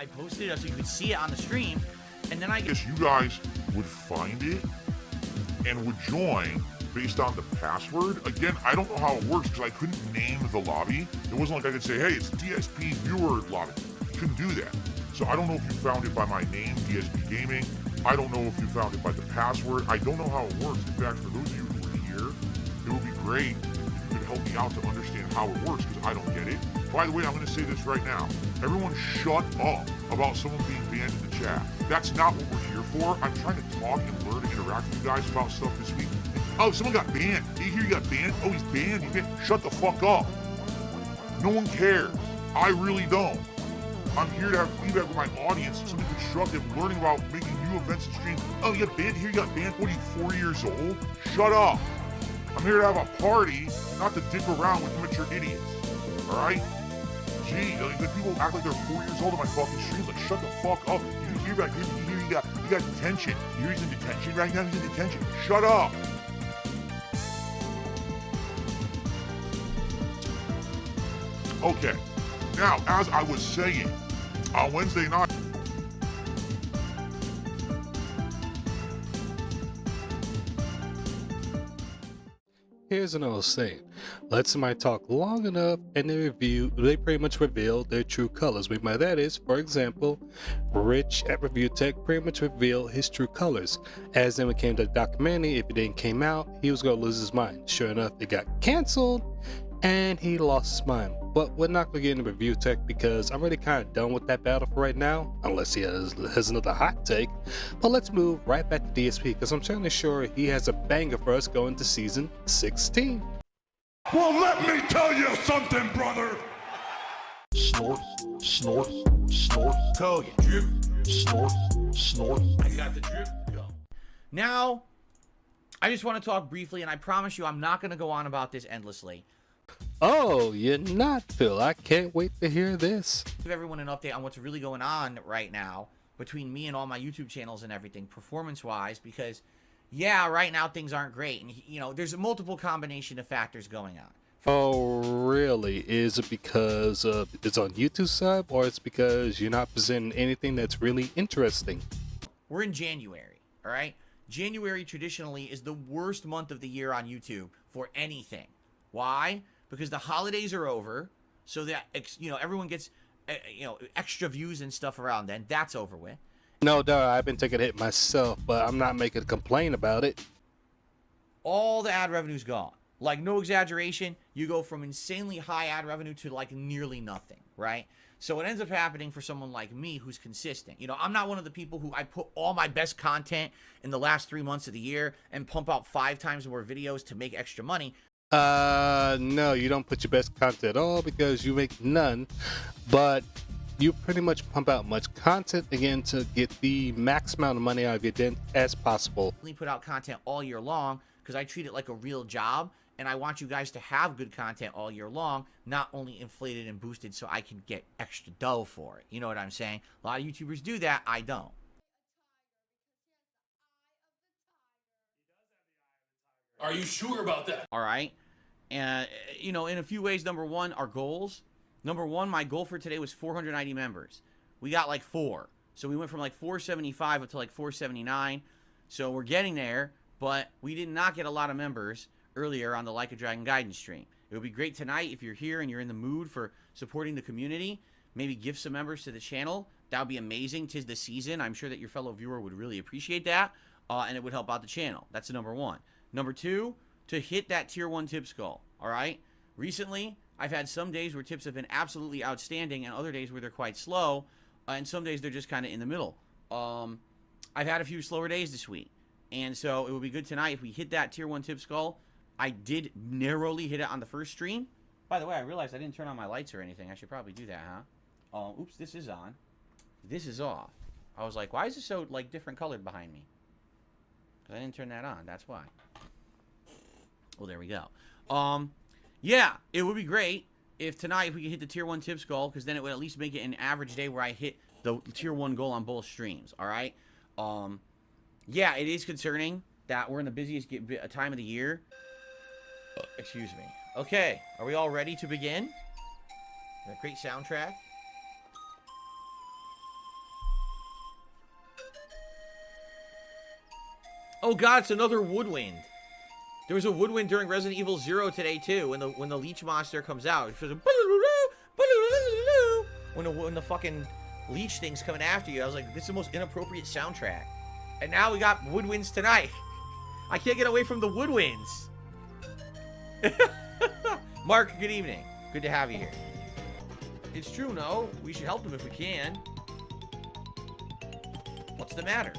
I posted it so you could see it on the stream, and then I guess you guys would find it and would join based on the password. Again, I don't know how it works because I couldn't name the lobby. It wasn't like I could say, hey, it's DSP viewer lobby. You couldn't do that. So I don't know if you found it by my name, DSP Gaming. I don't know if you found it by the password. I don't know how it works. In fact, for those of you who are here, it would be great if you could help me out to understand how it works because I don't get it. By the way, I'm going to say this right now. Everyone shut up about someone being banned in the chat. That's not what we're here for. I'm trying to talk and learn and interact with you guys about stuff this week. Oh, someone got banned. Did you hear you got banned? Oh, he's banned. He's banned. Shut the fuck up. No one cares. I really don't. I'm here to have feedback with my audience, something constructive, learning about making new events and streams. Oh, you got banned? Here you got banned? What are you, 4 years old? Shut up. I'm here to have a party, not to dick around with immature idiots. All right? Gee, like, people act like they're 4 years old on my fucking streams. Like, shut the fuck up. You hear about you got detention. You hear he's in detention right now? He's in detention. Shut up. Okay. Now, as I was saying, on Wednesday night, here's another saying. Let somebody talk long enough and they pretty much reveal their true colors. What by that is, for example, Rich at Review Tech pretty much revealed his true colors. As then when it came to the documentary, if it didn't came out, he was going to lose his mind. Sure enough, it got canceled and he lost his mind. But we're not going to get into Review Tech because I'm really kind of done with that battle for right now, unless he has another hot take. But let's move right back to DSP because I'm certainly sure he has a banger for us going to season 16. Well, let me tell you something, brother. snort, snort, snort. Kogan. Drip, Snort, snort. I got the drip. Go. Now, I just want to talk briefly, and I promise you I'm not going to go on about this endlessly. Oh, you're not, Phil. I can't wait to hear this. Give everyone an update on what's really going on right now between me and all my YouTube channels and everything, performance-wise, because, yeah, right now things aren't great. And, you know, there's a multiple combination of factors going on. Oh, really? Is it because it's on YouTube sub, or it's because you're not presenting anything that's really interesting? We're in January, all right? January traditionally is the worst month of the year on YouTube for anything. Why? Because the holidays are over, so that, you know, everyone gets, you know, extra views and stuff around then. That's over with. No, duh, I've been taking a hit myself, but I'm not making a complaint about it. All the ad revenue's gone. Like, no exaggeration, you go from insanely high ad revenue to, like, nearly nothing, right? So what ends up happening for someone like me who's consistent, you know, I'm not one of the people who I put all my best content in the last 3 months of the year and pump out 5 times more videos to make extra money. No, you don't put your best content at all because you make none, but you pretty much pump out much content again to get the max amount of money out of your dent as possible. I only put out content all year long because I treat it like a real job, and I want you guys to have good content all year long, not only inflated and boosted so I can get extra dough for it. You know what I'm saying? A lot of YouTubers do that. I don't. Are you sure about that? All right. And, you know, in a few ways, number one, our goals. Number one, my goal for today was 490 members. We got like 4. So we went from like 475 up to like 479. So we're getting there, but we did not get a lot of members earlier on the Like a Dragon guidance stream. It would be great tonight if you're here and you're in the mood for supporting the community. Maybe give some members to the channel. That would be amazing. 'Tis the season. I'm sure that your fellow viewer would really appreciate that. And it would help out the channel. That's number one. Number two, to hit that tier 1 tips goal. All right. Recently, I've had some days where tips have been absolutely outstanding and other days where they're quite slow. And some days they're just kind of in the middle. I've had a few slower days this week. And so it would be good tonight if we hit that tier 1 tips goal. I did narrowly hit it on the first stream. By the way, I realized I didn't turn on my lights or anything. I should probably do that, huh? Oops, this is on. This is off. I was like, why is it so, like, different colored behind me? Because I didn't turn that on. That's why. Well, there we go. Yeah, it would be great if tonight if we could hit the tier 1 tips goal, because then it would at least make it an average day where I hit the tier 1 goal on both streams, all right? Yeah, it is concerning that we're in the busiest time of the year. Excuse me. Okay, are we all ready to begin? That great soundtrack. Oh god, it's another woodwind. There was a woodwind during Resident Evil 0 today too, when the leech monster comes out. It's just when the fucking leech thing's coming after you. I was like, this is the most inappropriate soundtrack. And now we got woodwinds tonight. I can't get away from the woodwinds. Mark, good evening. Good to have you here. It's true, no? We should help them if we can. What's the matter?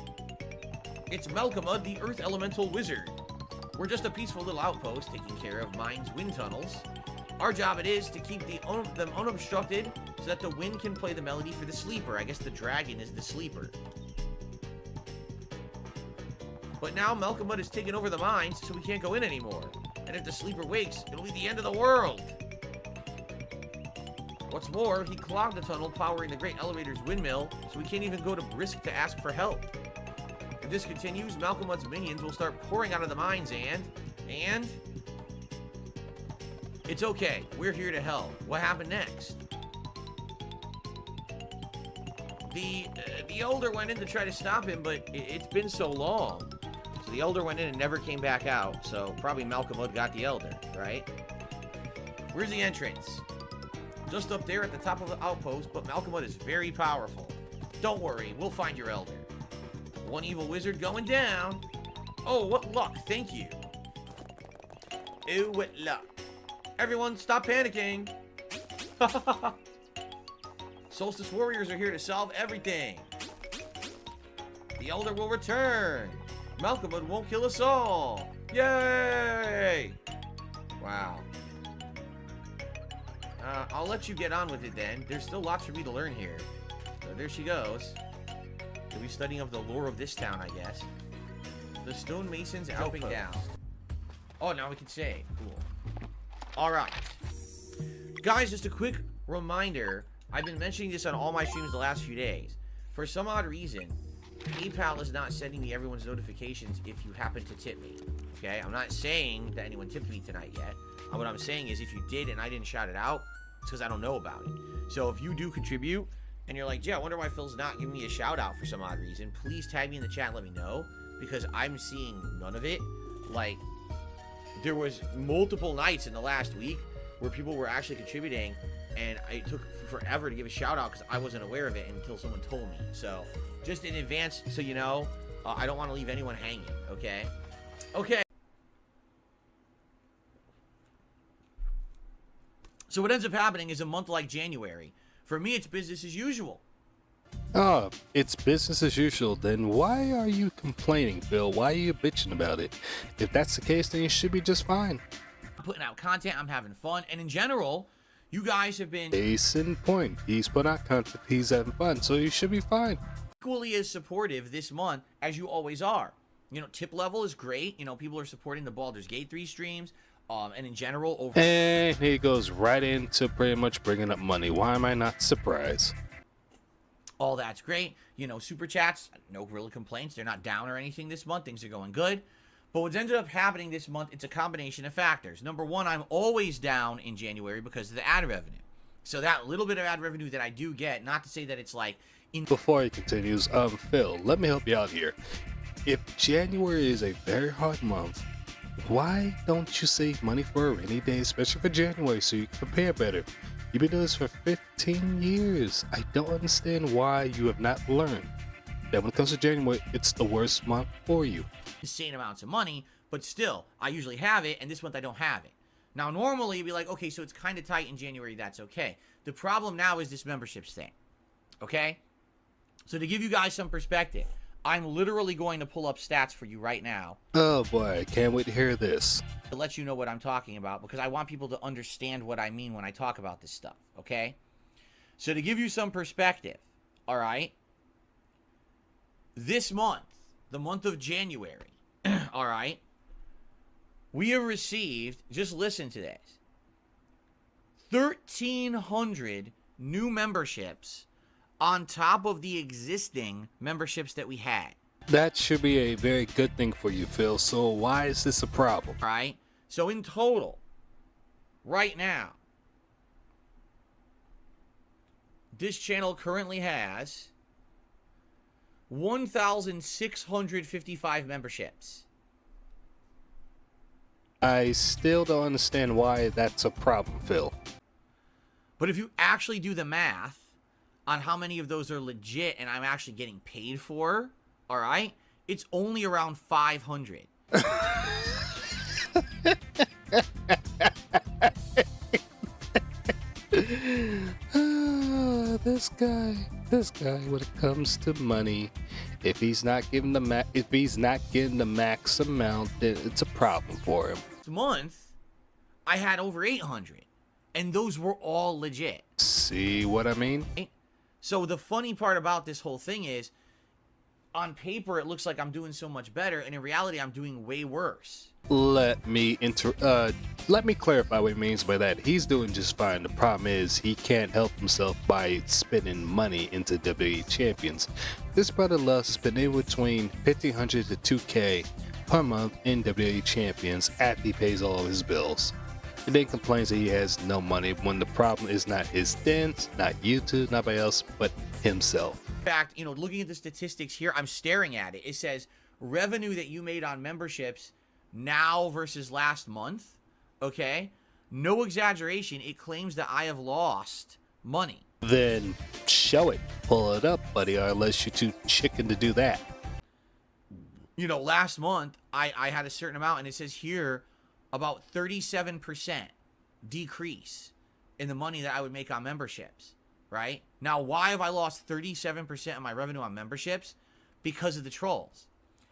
It's Malcolma, the Earth Elemental Wizard. We're just a peaceful little outpost taking care of mine's wind tunnels. Our job it is to keep them unobstructed so that the wind can play the melody for the sleeper. I guess the dragon is the sleeper. But now Malcolma has taken over the mines, so we can't go in anymore. And if the sleeper wakes, it'll be the end of the world. What's more, he clogged the tunnel powering the great elevator's windmill, so we can't even go to Brisk to ask for help. If this continues, Malcolma's minions will start pouring out of the mines and... It's okay. We're here to help. What happened next? The Elder went in to try to stop him, but it's been so long. So the Elder went in and never came back out, so probably Malcolma got the Elder, right? Where's the entrance? Just up there at the top of the outpost, but Malcolma is very powerful. Don't worry, we'll find your Elder. One evil wizard going down. Oh, what luck. Thank you. Oh, what luck. Everyone, stop panicking. Solstice warriors are here to solve everything. The Elder will return. Malcolma won't kill us all. Yay! Wow. I'll let you get on with it then. There's still lots for me to learn here. So there she goes. She'll be studying of the lore of this town, I guess. The stonemasons helping down. Oh, now we can say. Cool. Alright. Guys, just a quick reminder. I've been mentioning this on all my streams the last few days. For some odd reason, PayPal is not sending me everyone's notifications if you happen to tip me. Okay? I'm not saying that anyone tipped me tonight yet. What I'm saying is if you did and I didn't shout it out, it's because I don't know about it. So if you do contribute and you're like, yeah, I wonder why Phil's not giving me a shout out for some odd reason, please tag me in the chat and let me know, because I'm seeing none of it. Like, there was multiple nights in the last week where people were actually contributing and it took forever to give a shout out because I wasn't aware of it until someone told me. So just in advance, so you know, I don't want to leave anyone hanging, okay? Okay. So what ends up happening is a month like January. For me, it's business as usual. It's business as usual. Then why are you complaining, Phil? Why are you bitching about it? If that's the case, then you should be just fine. I'm putting out content, I'm having fun, and in general, you guys have been Case in point, he's putting out content, he's having fun, so you should be fine. equally as supportive this month as you always are. You know, tip level is great. You know, people are supporting the Baldur's Gate 3 streams. And in general, over... And he goes right into pretty much bringing up money. Why am I not surprised? All that's great. You know, super chats, no real complaints. They're not down or anything this month. Things are going good. But what's ended up happening this month, it's a combination of factors. Number one, I'm always down in January because of the ad revenue. So that little bit of ad revenue that I do get, not to say that it's like... Before he continues, Phil, let me help you out here. If January is a very hard month, why don't you save money for a rainy day, especially for January, so you can prepare better? You've been doing this for 15 years. I don't understand why you have not learned that when it comes to January, it's the worst month for you. Insane amounts of money, but still, I usually have it, and this month I don't have it. Now, normally, you'd be like, okay, so it's kind of tight in January, that's okay. The problem now is this memberships thing, okay? So to give you guys some perspective, I'm literally going to pull up stats for you right now. Oh boy, I can't wait to hear this. To let you know what I'm talking about, because I want people to understand what I mean when I talk about this stuff, okay? So to give you some perspective, all right? This month, the month of January, all right? We have received, just listen to this, 1,300 new memberships on top of the existing memberships that we had. That should be a very good thing for you, Phil. So why is this a problem? All right? So in total, right now, this channel currently has 1,655 memberships. I still don't understand why that's a problem, Phil. But if you actually do the math on how many of those are legit and I'm actually getting paid for, all right, it's only around 500. This guy, when it comes to money, if he's not getting the max amount, then it's a problem for him. This month, I had over 800, and those were all legit. See what I mean? So the funny part about this whole thing is, on paper, it looks like I'm doing so much better, and in reality, I'm doing way worse. Let me clarify what he means by that. He's doing just fine. The problem is he can't help himself by spending money into WWE champions. This brother loves to spend in between $1,500 to $2,000 per month in WWE champions after he pays all of his bills. And then complains that he has no money when the problem is not his dents, not YouTube, nobody else but himself. In fact, you know, looking at the statistics here, I'm staring at it. It says revenue that you made on memberships now versus last month. Okay, no exaggeration. It claims that I have lost money. Then show it, pull it up, buddy, or unless you're too chicken to do that. You know, last month I had a certain amount, and it says here about 37% decrease in the money that I would make on memberships. Right? Now, why have I lost 37% of my revenue on memberships? Because of the trolls.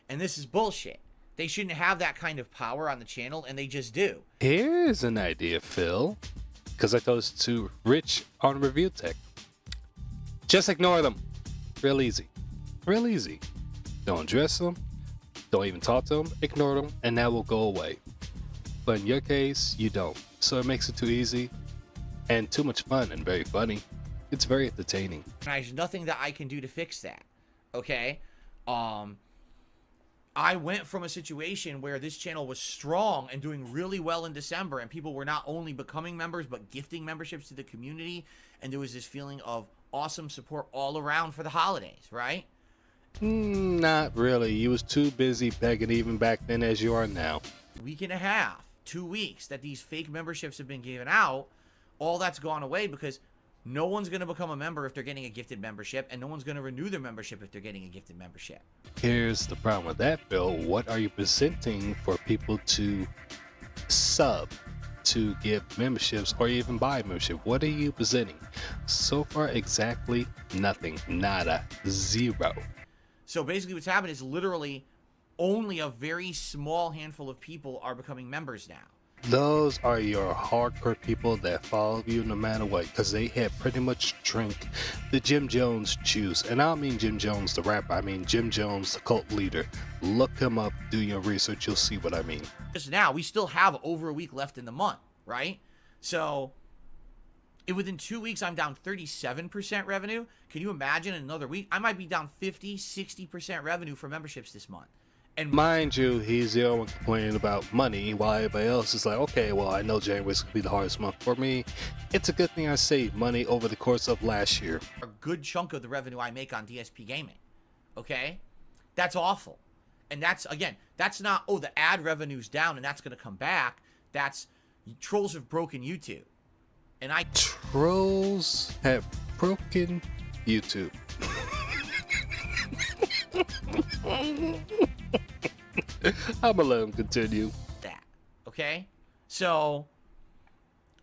And this is bullshit. They shouldn't have that kind of power on the channel, and they just do. Here's an idea, Phil. Because I told this to Rich on Review Tech. Just ignore them. Real easy. Real easy. Don't address them. Don't even talk to them. Ignore them, and that will go away. But in your case, you don't. So it makes it too easy and too much fun and very funny. It's very entertaining. There's nothing that I can do to fix that. Okay? I went from a situation where this channel was strong and doing really well in December, and people were not only becoming members, but gifting memberships to the community, and there was this feeling of awesome support all around for the holidays, right? Not really. You was too busy begging even back then as you are now. Week and a half, 2 weeks that these fake memberships have been given out, all that's gone away because no one's going to become a member if they're getting a gifted membership, and no one's going to renew their membership if they're getting a gifted membership. Here's the problem with that, Phil. What are you presenting for people to sub, to give memberships, or even buy membership? What are you presenting? So far, exactly nothing. Nada. Zero. So basically what's happened is literally only a very small handful of people are becoming members now. Those are your hardcore people that follow you no matter what, because they have pretty much drank the Jim Jones juice. And I don't mean Jim Jones the rapper, I mean Jim Jones the cult leader. Look him up, do your research, you'll see what I mean. Just now, we still have over a week left in the month, right? So if within 2 weeks I'm down 37% revenue, can you imagine in another week I might be down 50-60% revenue for memberships this month? And mind you, he's the only one complaining about money, while everybody else is like, okay, well, I know January's gonna be the hardest month for me. It's a good thing I saved money over the course of last year. a good chunk of the revenue I make on DSP Gaming, okay? That's awful. And that's, again, that's not, oh, the ad revenue's down and that's going to come back. That's, trolls have broken YouTube. And Trolls have broken YouTube. I'm gonna let him continue. that, okay? So,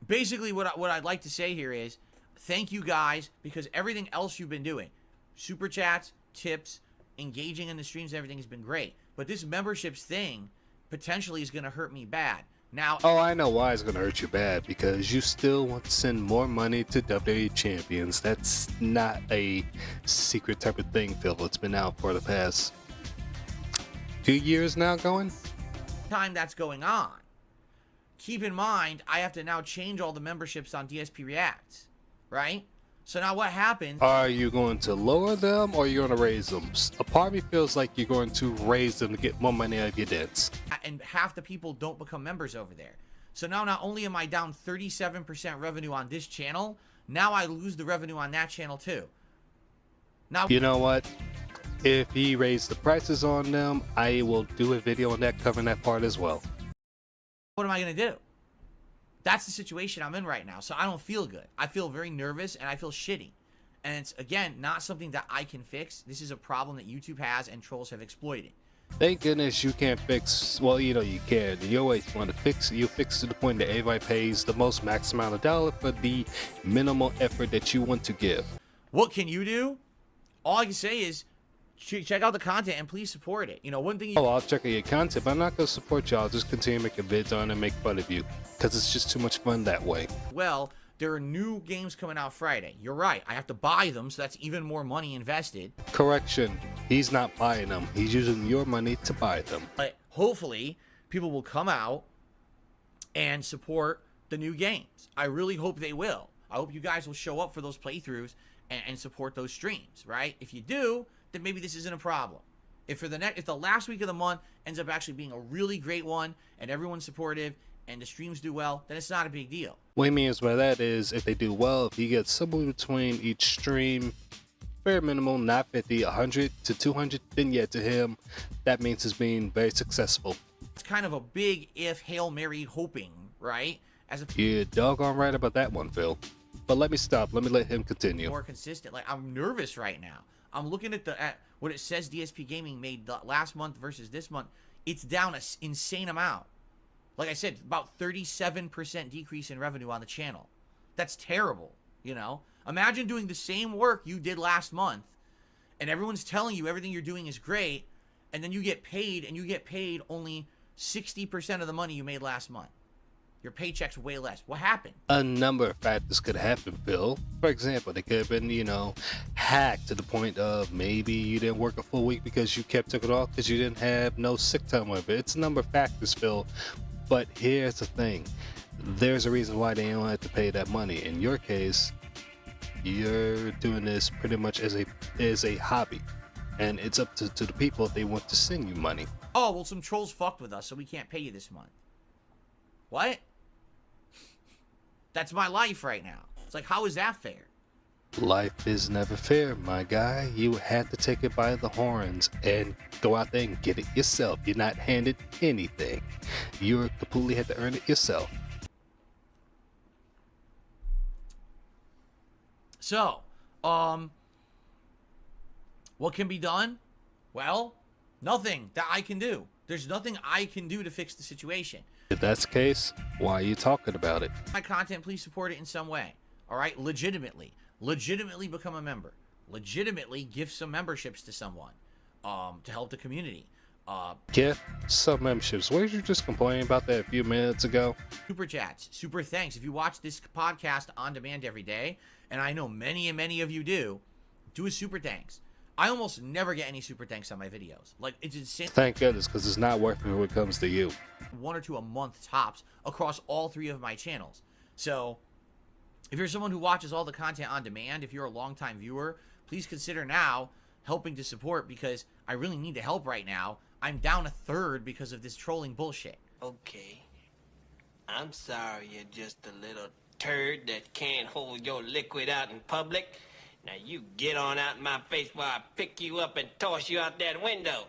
basically what I'd like to say here is, thank you guys, because everything else you've been doing, super chats, tips, engaging in the streams, everything has been great. But this memberships thing potentially is going to hurt me bad. Now, Oh, I know why it's gonna hurt you bad, because you still want to send more money to WWE champions. That's not a secret type of thing, Phil. It's been out for the past 2 years now going. time that's going on, keep in mind, I have to now change all the memberships on DSP Reacts, right? So now what happens? Are you going to lower them or are you going to raise them? A part of me feels like you're going to raise them to get more money out of your debts. And half the people don't become members over there. So now not only am I down 37% revenue on this channel, now I lose the revenue on that channel too. Now, You know what? If he raised the prices on them, I will do a video on that covering that part as well. What am I going to do? That's the situation I'm in right now. So I don't feel good. I feel very nervous and I feel shitty. And it's, again, not something that I can fix. This is a problem that YouTube has and trolls have exploited. Thank goodness you can't fix, well, you know you can. You always want to fix it. You fix to the point that everybody pays the most max amount of dollar for the minimal effort that you want to give. What can you do? All I can say is check out the content and please support it. You know, one thing you... Oh, I'll check out your content, but I'm not going to support y'all. I'll just continue making vids on and make fun of you because it's just too much fun that way. Well, there are new games coming out Friday. You're right. I have to buy them, so that's even more money invested. Correction. He's not buying them. He's using your money to buy them. But hopefully, people will come out and support the new games. I really hope they will. I hope you guys will show up for those playthroughs and support those streams, right? If you do, then maybe this isn't a problem. If the last week of the month ends up actually being a really great one and everyone's supportive and the streams do well, then it's not a big deal. What he means by that is if they do well, if he gets somewhere between each stream, bare minimum, not 50, 100 to 200, then yeah, to him, that means it's being very successful. It's kind of a big if Hail Mary hoping, right? You're doggone right about that one, Phil. But let me stop. Let me let him continue. More consistent. Like, I'm nervous right now. I'm looking at what it says DSP Gaming made the last month versus this month. It's down an insane amount. Like I said, about 37% decrease in revenue on the channel. That's terrible, you know? Imagine doing the same work you did last month, and everyone's telling you everything you're doing is great, and then you get paid, and you get paid only 60% of the money you made last month. Your paycheck's way less. What happened? A number of factors could happen, Phil. For example, they could have been, you know, hacked to the point of maybe you didn't work a full week because you took it off because you didn't have no sick time with it. It's a number of factors, Phil. But here's the thing. There's a reason why they don't have to pay that money. In your case, you're doing this pretty much as a hobby. And it's up to the people if they want to send you money. Oh, well, some trolls fucked with us, so we can't pay you this month. What? That's my life right now. It's like, how is that fair? Life is never fair, my guy. You have to take it by the horns and go out there and get it yourself. You're not handed anything. You completely have to earn it yourself. So, what can be done? Well, nothing that I can do. There's nothing I can do to fix the situation. If that's the case, why are you talking about it? My content, please support it in some way. All right? Legitimately become a member. Legitimately give some memberships to someone to help the community. Get some memberships. What did you just complain about that a few minutes ago? Super chats, super thanks. If you watch this podcast on demand every day, and I know many and many of you do a super thanks. I almost never get any super thanks on my videos. Like, it's insane. Thank goodness, because it's not worth it when it comes to you. 1 or 2 a month tops across all 3 of my channels. So if you're someone who watches all the content on demand, if you're a longtime viewer, please consider now helping to support, because I really need the help right now. I'm down a third because of this trolling bullshit. Okay. I'm sorry you're just a little turd that can't hold your liquid out in public. Now you get on out in my face while I pick you up and toss you out that window.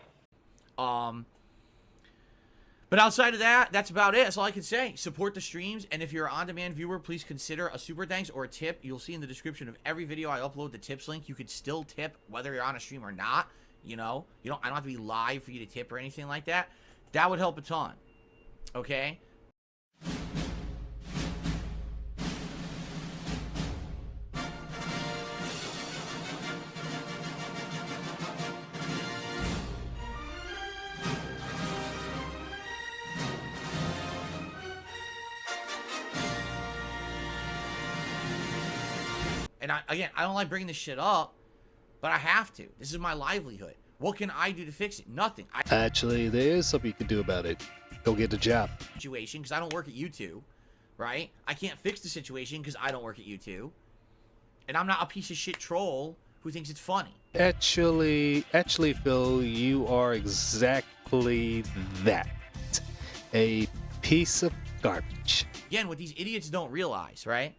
But outside of that, that's about it. That's all I can say. Support the streams, and if you're an on-demand viewer, please consider a super thanks or a tip. You'll see in the description of every video I upload the tips link. You could still tip whether you're on a stream or not. You know, I don't have to be live for you to tip or anything like that. That would help a ton. Okay? And I don't like bringing this shit up, but I have to. This is my livelihood. What can I do to fix it? Nothing. Actually, there is something you can do about it. Go get a job. Situation, because I don't work at YouTube, right? I can't fix the situation because I don't work at YouTube. And I'm not a piece of shit troll who thinks it's funny. Actually, Phil, you are exactly that. A piece of garbage. Again, what these idiots don't realize, right?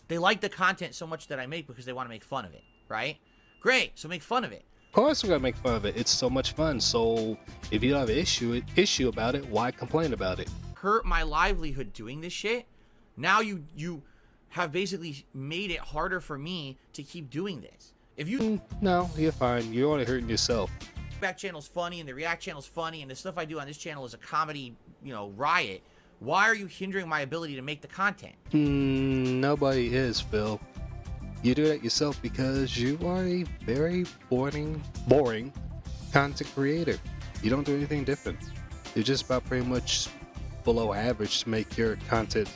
They like the content so much that I make because they want to make fun of it, right? Great, so make fun of it. Of course we're gonna make fun of it. It's so much fun. So if you don't have an issue about it, why complain about it? Hurt my livelihood doing this shit. Now you have basically made it harder for me to keep doing this. If you No, you're fine. You're only hurting yourself. back channel's funny and the React channel's funny and the stuff I do on this channel is a comedy, riot, why are you hindering my ability to make the content? Nobody is, Phil. You do that yourself because you are a very boring content creator. You don't do anything different. You're just about pretty much below average to make your content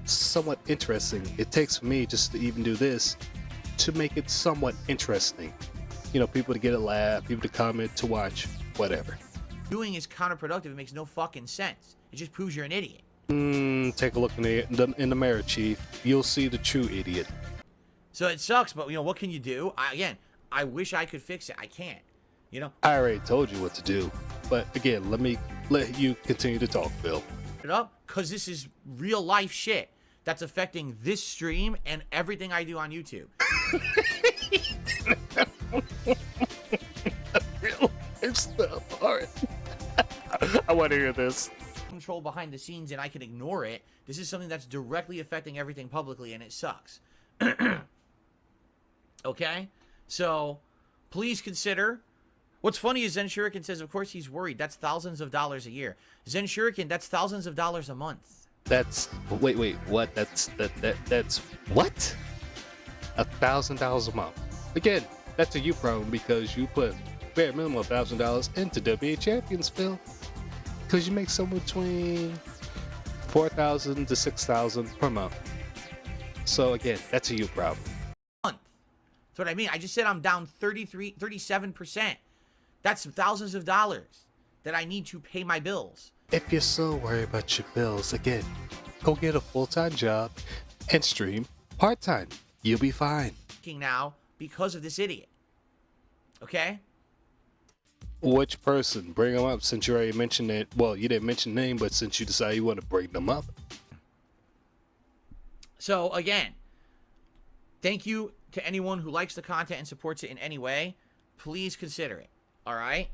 somewhat interesting. It takes for me just to even do this to make it somewhat interesting. People to get a laugh, people to comment, to watch, whatever. Doing is counterproductive. It makes no fucking sense. It just proves you're an idiot. Take a look in the mirror, Chief. You'll see the true idiot. So it sucks, but what can you do? I wish I could fix it. I can't. I already told you what to do. But again, let me let you continue to talk, Phil. It up because this is real life shit that's affecting this stream and everything I do on YouTube. Real life stuff. All right. I want to hear this. Control behind the scenes and I can ignore it. This is something that's directly affecting everything publicly and it sucks. Okay? So, please consider. What's funny is Zen Shuriken says, of course he's worried. That's thousands of dollars a year. Zen Shuriken, that's thousands of dollars a month. That's wait, what? That's what? $1,000 a month. Again, that's a you problem because you put bare minimum $1,000 into WWE Champions, Phil. Because you make somewhere between $4,000 to $6,000 per month. So again, that's a you problem. Month. That's what I mean. I just said I'm down 37%. That's thousands of dollars that I need to pay my bills. If you're so worried about your bills, again, go get a full-time job and stream part-time. You'll be fine. Now because of this idiot. Okay? Which person? Bring them up since you already mentioned it. Well, you didn't mention name, but since you decided you want to bring them up. So again, thank you to anyone who likes the content and supports it in any way. Please consider it. All right?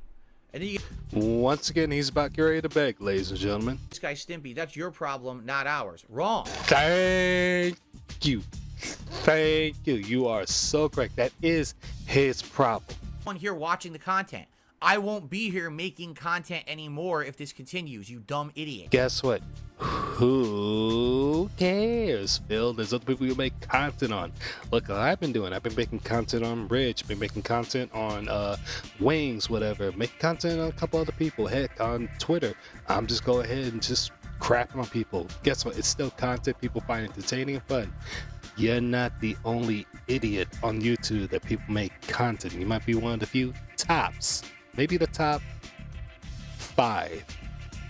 And then Once again, he's about to get ready to beg, ladies and gentlemen. this guy Stimpy, that's your problem, not ours. Wrong. Thank you. Thank you. You are so correct. That is his problem. One here watching the content. I won't be here making content anymore if this continues, you dumb idiot. Guess what? Who cares, Phil? There's other people you make content on. Look, I've been doing. I've been making content on Rich. Been making content on Wings, whatever. Make content on a couple other people. Heck, on Twitter. I'm just go ahead and just crapping on people. Guess what? It's still content people find entertaining and fun. You're not the only idiot on YouTube that people make content. You might be one of the few tops. Maybe the top 5.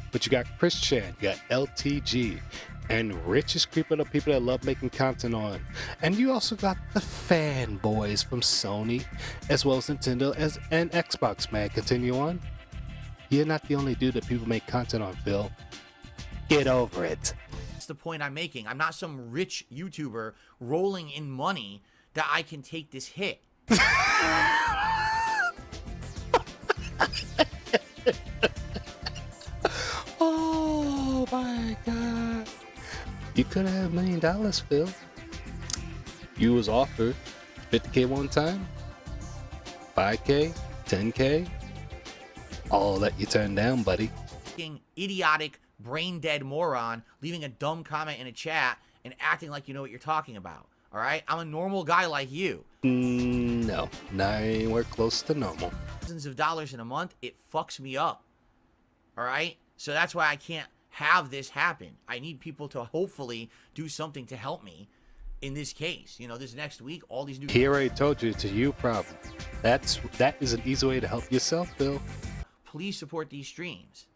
But you got Chris Chan, you got LTG, and Rich is creeping up people that love making content on. And you also got the fanboys from Sony, as well as Nintendo and Xbox, man. Continue on. You're not the only dude that people make content on, Phil. Get over it. That's the point I'm making. I'm not some rich YouTuber rolling in money that I can take this hit. Oh my god. You could have $1 million, Phil. You was offered 50K one time, 5K, 10K. All that you turned down, buddy. Idiotic, brain dead moron leaving a dumb comment in a chat and acting like you know what you're talking about. All right? I'm a normal guy like you. No, not anywhere close to normal. Thousands of dollars in a month, it fucks me up. All right? So that's why I can't have this happen. I need people to hopefully do something to help me in this case. This next week, all these new... He already told you it's a you problem. That is an easy way to help yourself, Phil. Please support these streams.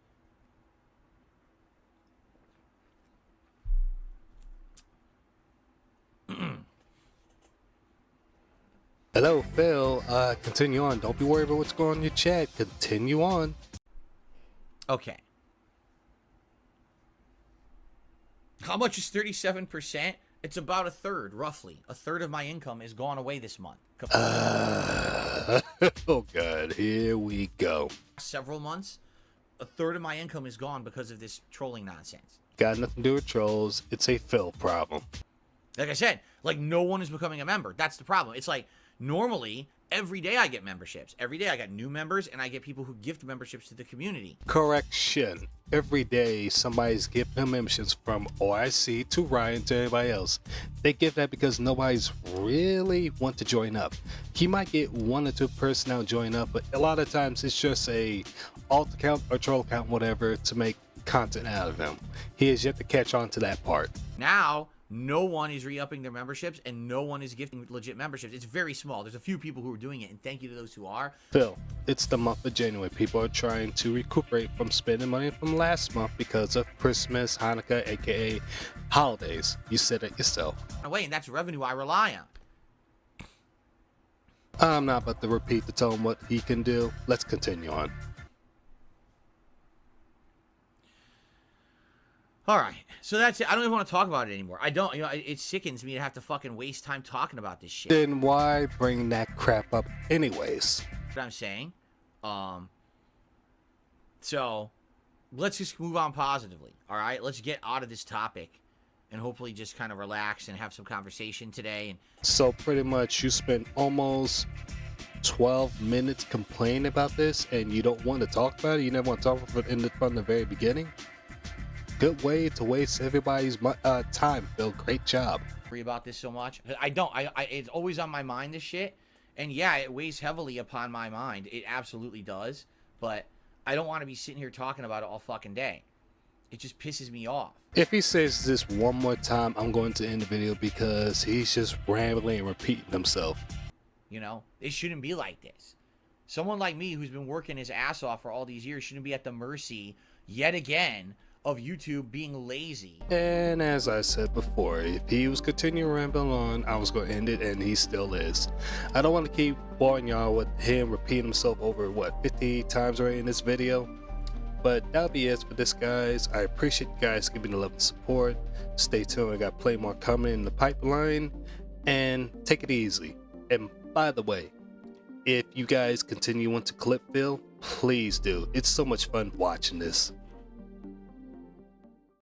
Hello, Phil. Continue on. Don't be worried about what's going on in your chat. Continue on. Okay. How much is 37%? It's about a third, roughly. A third of my income is gone away this month. Oh god, here we go. several months, a third of my income is gone because of this trolling nonsense. Got nothing to do with trolls. It's a Phil problem. Like I said, like no one is becoming a member. That's the problem. It's like normally every day I get memberships. Every day I got new members and I get people who gift memberships to the community. Correction. Every day somebody's giving him memberships from OIC to Ryan to everybody else. They give that because nobody's really want to join up. He might get 1 or 2 personnel join up, but a lot of times it's just a alt account or troll account, whatever, to make content out of him. He has yet to catch on to that part. Now, no one is re-upping their memberships and no one is gifting legit memberships. It's very small. There's a few people who are doing it, and thank you to those who are. Phil, it's the month of January. People are trying to recuperate from spending money from last month because of Christmas, Hanukkah, aka holidays. You said it yourself. Wait, and that's revenue I rely on. I'm not about to repeat to tell him what he can do. Let's continue on. All right, so that's it. I don't even want to talk about it anymore. I don't, it sickens me to have to fucking waste time talking about this shit. Then why bring that crap up anyways? What I'm saying. So let's just move on positively. All right, let's get out of this topic and hopefully just kind of relax and have some conversation today. And So pretty much you spent almost 12 minutes complaining about this and you don't want to talk about it? You never want to talk about it from the very beginning? Good way to waste everybody's time, Phil. Great job. worry about this so much. I don't. It's always on my mind, this shit. And yeah, it weighs heavily upon my mind. It absolutely does. But I don't want to be sitting here talking about it all fucking day. It just pisses me off. If he says this one more time, I'm going to end the video because he's just rambling and repeating himself. You know, it shouldn't be like this. Someone like me who's been working his ass off for all these years shouldn't be at the mercy, yet again, of YouTube being lazy. And as I said before, if he was continuing rambling on, I was going to end it, and he still is. I don't want to keep boring y'all with him repeating himself over, what, 50 times already in this video? But that'll be it for this, guys. I appreciate you guys giving the love and support. Stay tuned. I got plenty more coming in the pipeline. And take it easy. And by the way, if you guys continue want to clip Phil, please do. It's so much fun watching this.